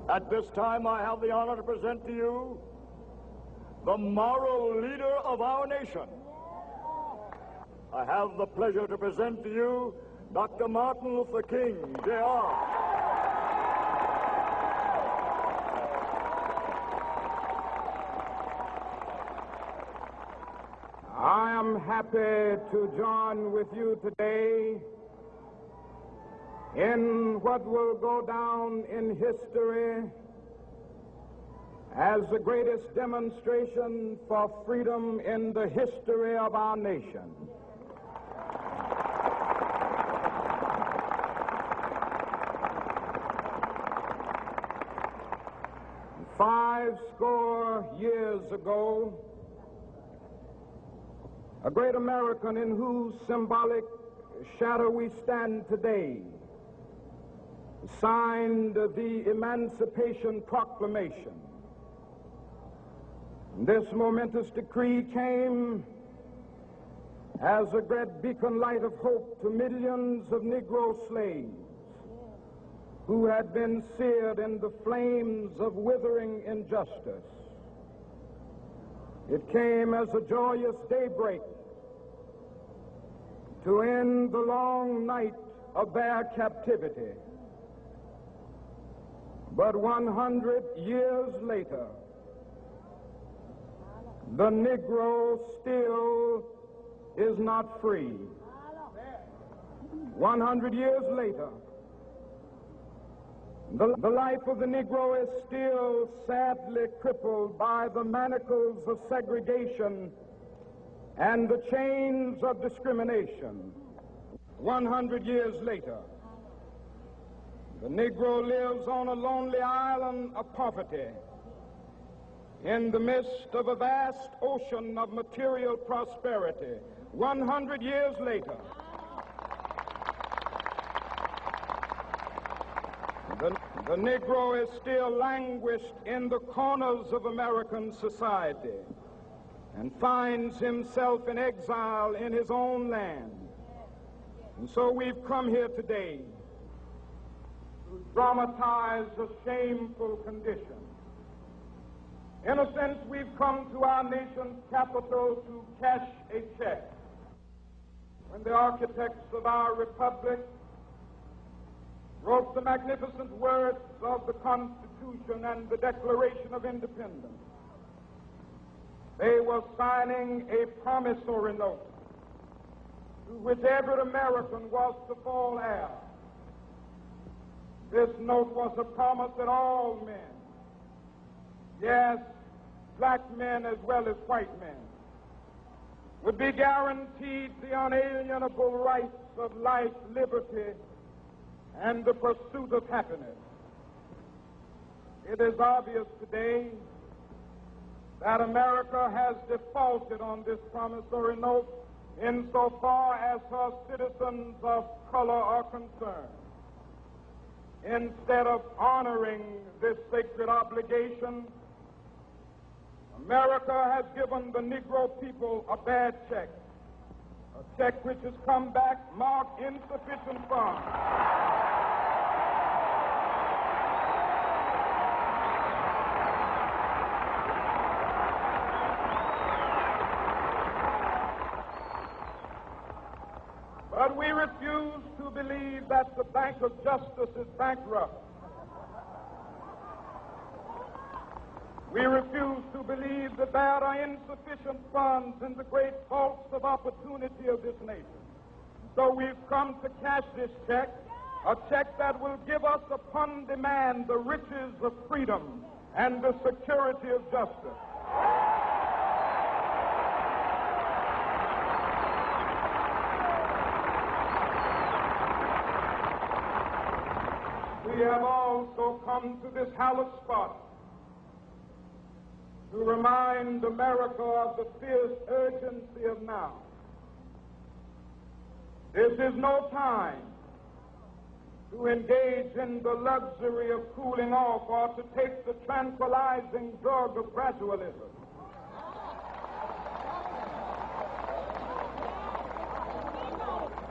At this time, I have the honor to present to you the moral leader of our nation. I have the pleasure to present to you Dr. Martin Luther King, Jr. I am happy to join with you today in what will go down in history as the greatest demonstration for freedom in the history of our nation. Five score years ago, a great American in whose symbolic shadow we stand today signed the Emancipation Proclamation. This momentous decree came as a great beacon light of hope to millions of Negro slaves who had been seared in the flames of withering injustice. It came as a joyous daybreak to end the long night of their captivity. But 100 years later, the Negro still is not free. 100 years later, the life of the Negro is still sadly crippled by the manacles of segregation and the chains of discrimination. 100 years later, the Negro lives on a lonely island of poverty in the midst of a vast ocean of material prosperity. 100 years later, the Negro is still languished in the corners of American society and finds himself in exile in his own land. And so we've come here today to dramatize a shameful condition. In a sense, we've come to our nation's capital to cash a check. When the architects of our republic wrote the magnificent words of the Constitution and the Declaration of Independence, they were signing a promissory note to which every American was to fall heir. This note was a promise that all men, yes, black men as well as white men, would be guaranteed the unalienable rights of life, liberty, and the pursuit of happiness. It is obvious today that America has defaulted on this promissory note insofar as her citizens of color are concerned. Instead of honoring this sacred obligation, America has given the Negro people a bad check, a check which has come back marked insufficient funds. But we refuse to believe that the Bank of Justice is bankrupt. We refuse to believe that there are insufficient funds in the great vaults of opportunity of this nation. So we've come to cash this check, a check that will give us upon demand the riches of freedom and the security of justice. We have also come to this hallowed spot to remind America of the fierce urgency of now. This is no time to engage in the luxury of cooling off or to take the tranquilizing drug of gradualism.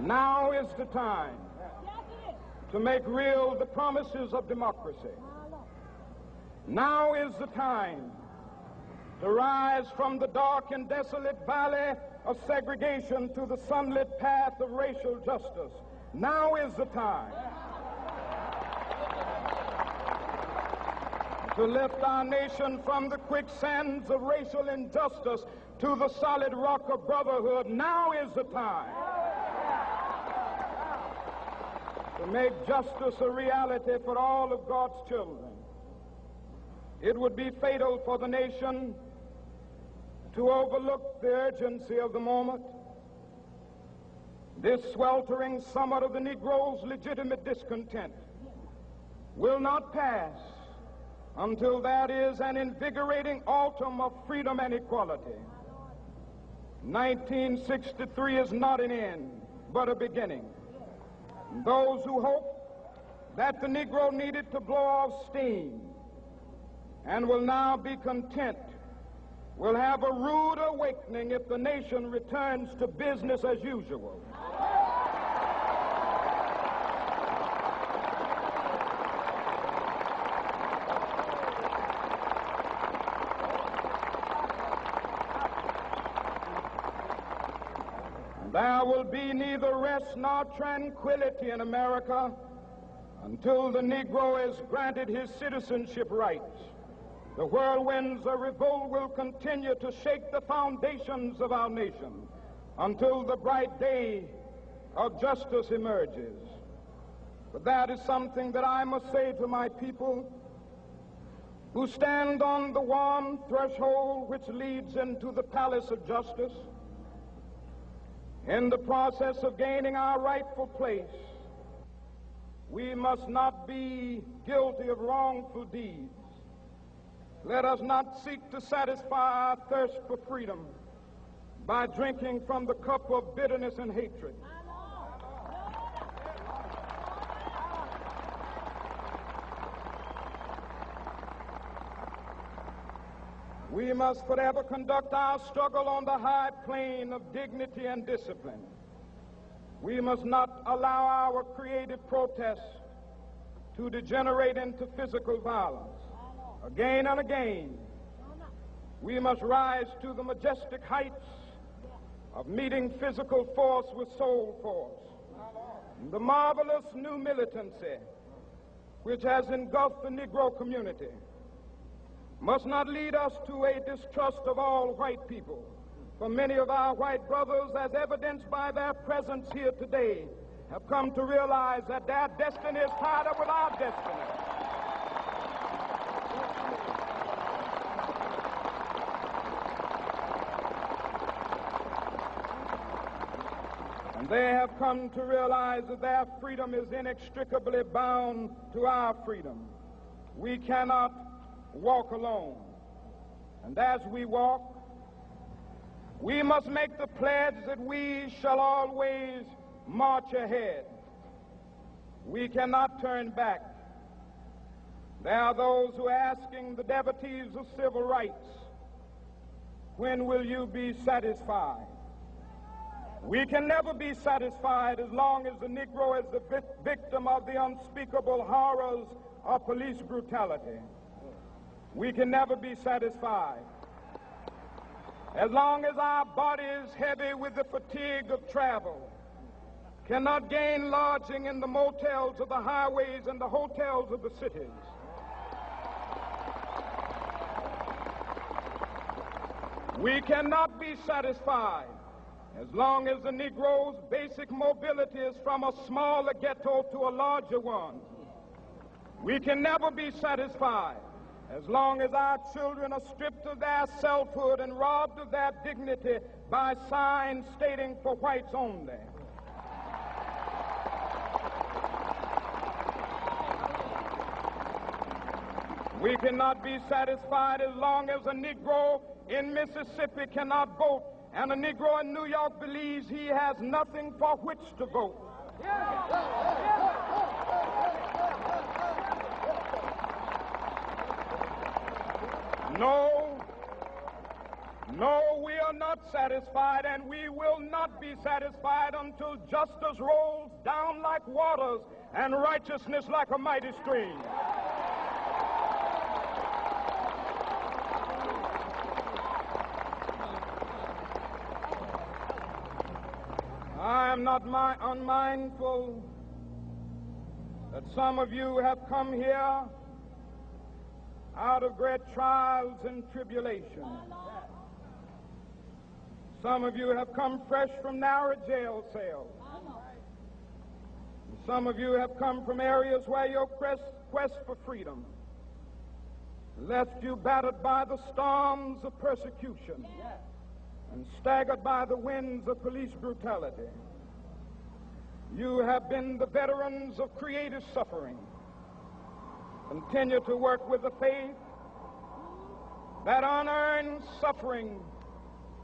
Now is the time to make real the promises of democracy. Now is the time to rise from the dark and desolate valley of segregation to the sunlit path of racial justice. Now is the time to lift our nation from the quicksands of racial injustice to the solid rock of brotherhood. Now is the time to make justice a reality for all of God's children. It would be fatal for the nation to overlook the urgency of the moment. This sweltering summit of the Negro's legitimate discontent will not pass until that is an invigorating autumn of freedom and equality. 1963 is not an end, but a beginning. Those who hope that the Negro needed to blow off steam and will now be content will have a rude awakening if the nation returns to business as usual. There will be neither rest nor tranquility in America until the Negro is granted his citizenship rights. The whirlwinds of revolt will continue to shake the foundations of our nation until the bright day of justice emerges. But that is something that I must say to my people who stand on the warm threshold which leads into the palace of justice. In the process of gaining our rightful place, we must not be guilty of wrongful deeds. Let us not seek to satisfy our thirst for freedom by drinking from the cup of bitterness and hatred. We must forever conduct our struggle on the high plane of dignity and discipline. We must not allow our creative protests to degenerate into physical violence. Again and again, we must rise to the majestic heights of meeting physical force with soul force. The marvelous new militancy which has engulfed the Negro community must not lead us to a distrust of all white people. For many of our white brothers, as evidenced by their presence here today, have come to realize that their destiny is tied up with our destiny. And they have come to realize that their freedom is inextricably bound to our freedom. We cannot walk alone. And as we walk, we must make the pledge that we shall always march ahead. We cannot turn back. There are those who are asking the devotees of civil rights, when will you be satisfied? We can never be satisfied as long as the Negro is the victim of the unspeakable horrors of police brutality. We can never be satisfied as long as our body is heavy with the fatigue of travel, cannot gain lodging in the motels of the highways and the hotels of the cities. We cannot be satisfied as long as the Negro's basic mobility is from a smaller ghetto to a larger one. We can never be satisfied as long as our children are stripped of their selfhood and robbed of their dignity by signs stating for whites only. We cannot be satisfied as long as a Negro in Mississippi cannot vote and a Negro in New York believes he has nothing for which to vote. No, we are not satisfied, and we will not be satisfied until justice rolls down like waters and righteousness like a mighty stream. not unmindful that some of you have come here out of great trials and tribulations. Some of you have come fresh from narrow jail cells. Some of you have come from areas where your quest for freedom left you battered by the storms of persecution and staggered by the winds of police brutality. You have been the veterans of creative suffering. Continue to work with the faith that unearned suffering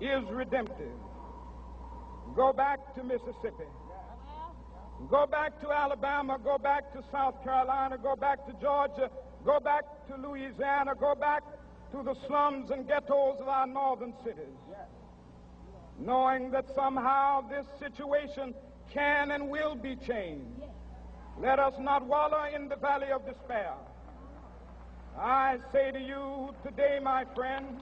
is redemptive. Go back to Mississippi. Go back to Alabama. Go back to South Carolina. Go back to Georgia. Go back to Louisiana. Go back to the slums and ghettos of our northern cities. Knowing that somehow this situation can and will be changed. Let us not wallow in the valley of despair. I say to you today, my friend,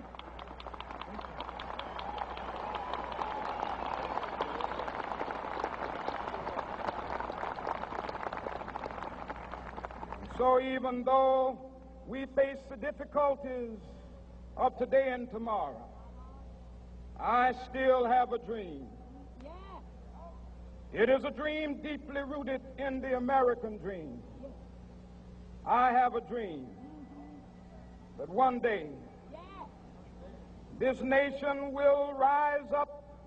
so even though we face the difficulties of today and tomorrow, I still have a dream. It is a dream deeply rooted in the American dream. I have a dream that one day this nation will rise up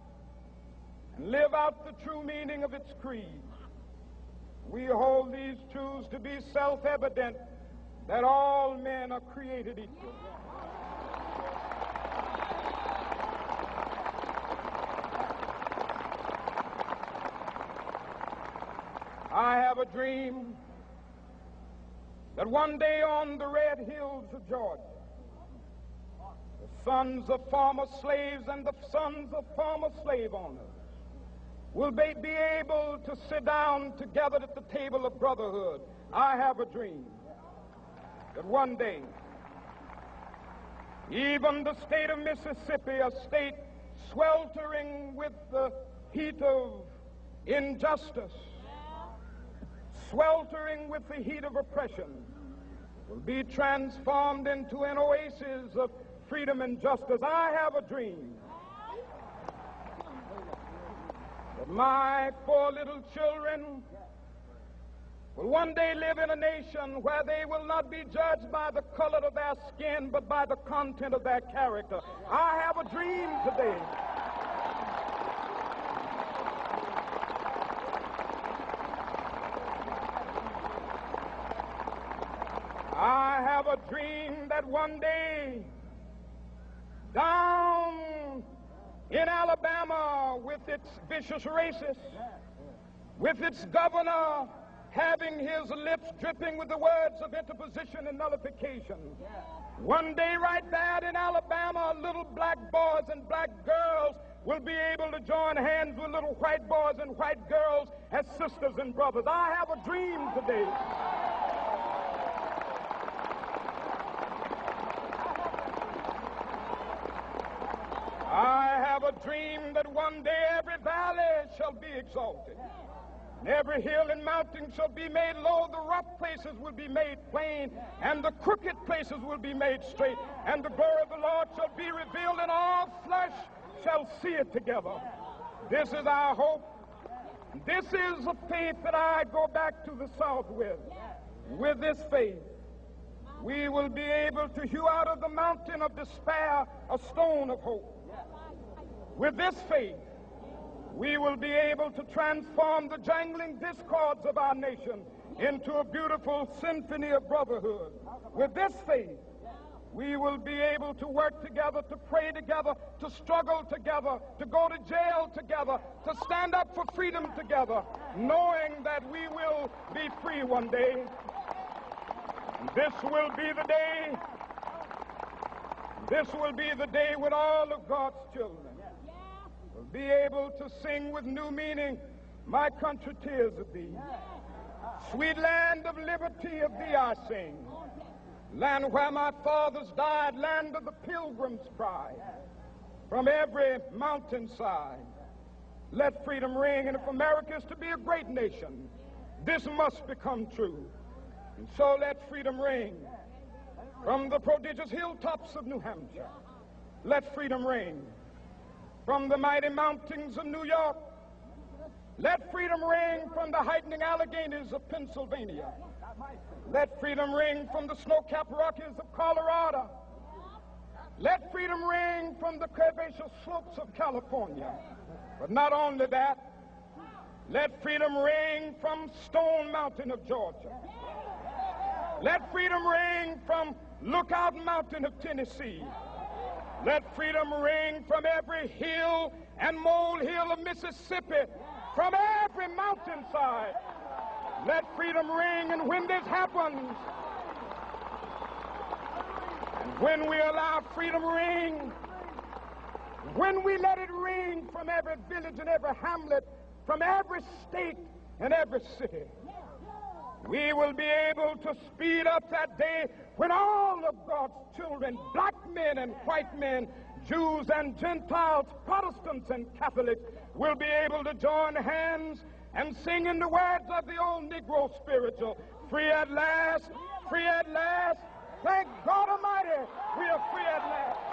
and live out the true meaning of its creed. We hold these truths to be self-evident, that all men are created equal. I have a dream that one day on the red hills of Georgia, the sons of former slaves and the sons of former slave owners will be able to sit down together at the table of brotherhood. I have a dream that one day, even the state of Mississippi, a state sweltering with the heat of injustice, sweltering with the heat of oppression, will be transformed into an oasis of freedom and justice. I have a dream that my 4 little children will one day live in a nation where they will not be judged by the color of their skin, but by the content of their character. I have a dream today. I have a dream that one day, down in Alabama, with its vicious racists, with its governor having his lips dripping with the words of interposition and nullification, one day right there in Alabama, little black boys and black girls will be able to join hands with little white boys and white girls as sisters and brothers. I have a dream today. I have a dream that one day every valley shall be exalted, and every hill and mountain shall be made low. The rough places will be made plain, and the crooked places will be made straight, and the glory of the Lord shall be revealed, and all flesh shall see it together. This is our hope. This is a faith that I go back to the South with. With this faith, we will be able to hew out of the mountain of despair a stone of hope. With this faith, we will be able to transform the jangling discords of our nation into a beautiful symphony of brotherhood. With this faith, we will be able to work together, to pray together, to struggle together, to go to jail together, to stand up for freedom together, knowing that we will be free one day. This will be the day. This will be the day when all of God's children will be able to sing with new meaning, "My country, 'tis of thee. Sweet land of liberty, of thee I sing. Land where my fathers died, land of the pilgrim's pride. From every mountainside, Let freedom ring, and if America is to be a great nation, this must become true. And so let freedom ring from the prodigious hilltops of New Hampshire. Let freedom ring from the mighty mountains of New York. Let freedom ring from the heightening Alleghenies of Pennsylvania. Let freedom ring from the snow-capped Rockies of Colorado. Let freedom ring from the curvaceous slopes of California. But not only that, let freedom ring from Stone Mountain of Georgia. Let freedom ring from Lookout Mountain of Tennessee. Let freedom ring from every hill and molehill of Mississippi, from every mountainside. Let freedom ring, and when this happens, and when we allow freedom ring, when we let it ring from every village and every hamlet, from every state and every city, we will be able to speed up that day when all of God's children, black men and white men, Jews and Gentiles, Protestants and Catholics, will be able to join hands and sing in the words of the old Negro spiritual, free at last, thank God Almighty, we are free at last.